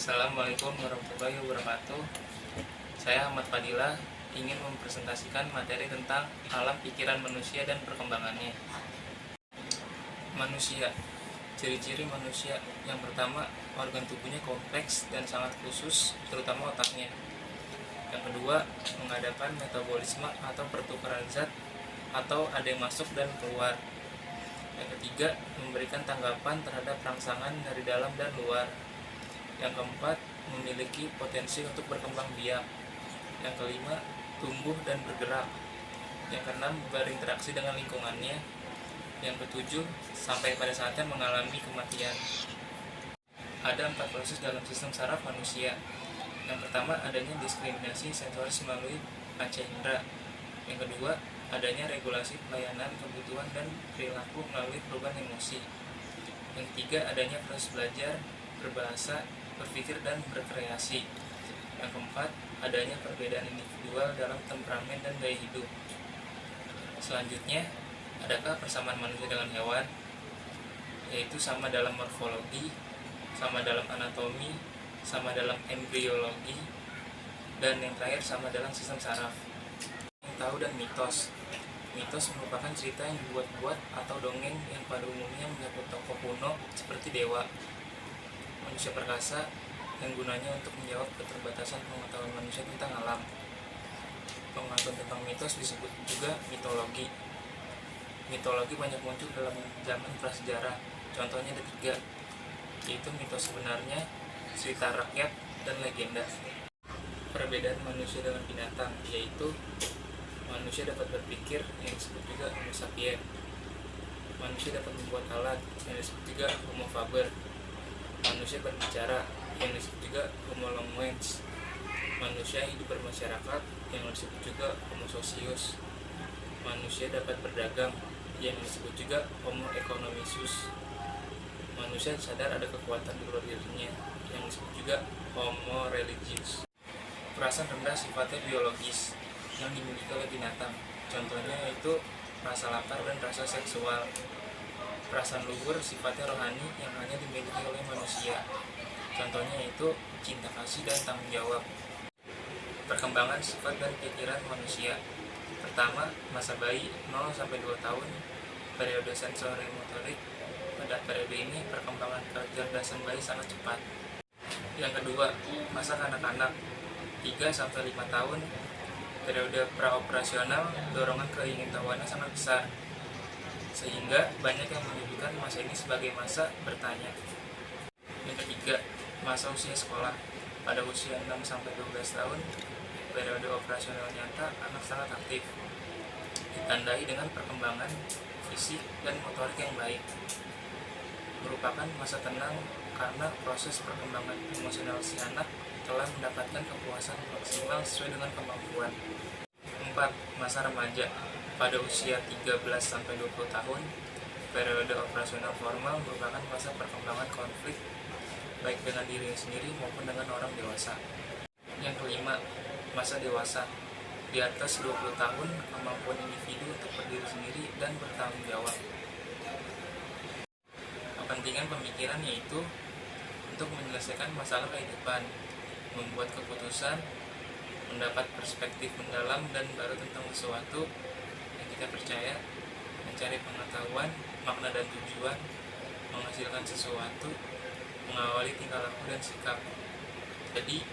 Assalamualaikum warahmatullahi wabarakatuh. Saya Ahmad Fadilah ingin mempresentasikan materi tentang alam pikiran manusia dan perkembangannya. Manusia. Ciri-ciri manusia. Yang pertama, organ tubuhnya kompleks dan sangat khusus, terutama otaknya. Yang kedua, mengadakan metabolisme atau pertukaran zat atau ada yang masuk dan keluar. Yang ketiga, memberikan tanggapan terhadap rangsangan dari dalam dan luar. Yang keempat, memiliki potensi untuk berkembang biak. Yang kelima, tumbuh dan bergerak. Yang keenam, berinteraksi dengan lingkungannya. Yang ketujuh, sampai pada saatnya mengalami kematian. Ada 4 proses dalam sistem saraf manusia. Yang pertama, adanya diskriminasi sensoris melalui panca indera. Yang kedua, adanya regulasi pelayanan kebutuhan dan perilaku melalui perubahan emosi. Yang ketiga, adanya proses belajar, berbahasa, berpikir, dan berkreasi. Yang keempat, adanya perbedaan individual dalam temperamen dan gaya hidup. Selanjutnya, adakah persamaan manusia dengan hewan? Yaitu sama dalam morfologi, sama dalam anatomi, sama dalam embriologi, dan yang terakhir sama dalam sistem saraf. Yang tahu dan mitos. Mitos merupakan cerita yang dibuat-buat atau dongeng yang pada umumnya menyebut tokoh kuno seperti dewa, manusia perkasa, yang gunanya untuk menjawab keterbatasan pengetahuan manusia tentang alam. Pengetahuan tentang mitos disebut juga mitologi. Mitologi banyak muncul dalam zaman prasejarah. Contohnya ada 3, yaitu mitos sebenarnya, cerita rakyat, dan legenda. Perbedaan manusia dengan binatang, yaitu manusia dapat berpikir, yang disebut juga Homo sapiens. Manusia dapat membuat alat, yang disebut juga Homo faber. Manusia berbicara, yang disebut juga Homo longuens. Manusia hidup bermasyarakat, yang disebut juga Homo socius. Manusia dapat berdagang, yang disebut juga Homo economicus. Manusia sadar ada kekuatan di luar dirinya, yang disebut juga Homo religius. Perasaan rendah sifatnya biologis, yang dimiliki oleh binatang. Contohnya yaitu rasa lapar dan rasa seksual. Perasaan luhur sifatnya rohani yang hanya dimiliki oleh manusia. Contohnya yaitu cinta kasih dan tanggung jawab. Perkembangan sifat dan pikiran manusia. Pertama, masa bayi 0-2 tahun, periode sensori motorik. Pada periode ini perkembangan kecerdasan bayi sangat cepat. Yang kedua, masa kanak-kanak 3-5 tahun, periode praoperasional, dorongan keingintahuannya sangat besar, sehingga banyak yang menyebutkan masa ini sebagai masa bertanya. Yang ketiga, masa usia sekolah. Pada usia 6-12 tahun, periode operasional nyata, anak sangat aktif, ditandai dengan perkembangan fisik dan motorik yang baik. Merupakan masa tenang karena proses perkembangan emosional si anak telah mendapatkan kepuasan maksimal sesuai dengan kemampuan. 4. Masa remaja. Pada usia 13-20 tahun, periode operasional formal merupakan masa perkembangan konflik baik dengan diri sendiri maupun dengan orang dewasa. Yang kelima, masa dewasa. Di atas 20 tahun, kemampuan individu untuk berdiri sendiri dan bertanggung jawab. Kepentingan pemikiran yaitu untuk menyelesaikan masalah kehidupan, membuat keputusan, mendapat perspektif mendalam dan baru tentang sesuatu yang kita percaya, mencari pengetahuan, makna dan tujuan, menghasilkan sesuatu, mengawali tingkah laku dan sikap. Jadi,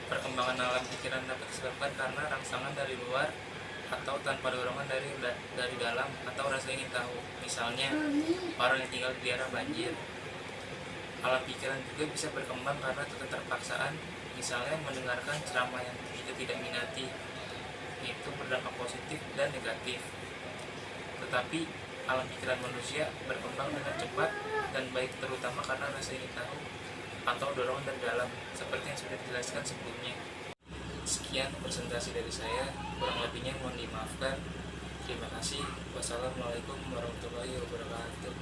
perkembangan alam pikiran dapat disebabkan karena rangsangan dari luar atau tanpa dorongan dari dalam atau rasa ingin tahu. Misalnya, orang yang tinggal di daerah banjir. Alam pikiran juga bisa berkembang karena keterpaksaan, misalnya mendengarkan ceramah yang kita tidak minati, itu berdampak positif dan negatif. Tetapi alam pikiran manusia berkembang dengan cepat dan baik, terutama karena rasa ingin tahu atau dorongan dari dalam, seperti yang sudah dijelaskan sebelumnya. Sekian presentasi dari saya, kurang lebihnya mohon dimaafkan. Terima kasih. Wassalamualaikum warahmatullahi wabarakatuh.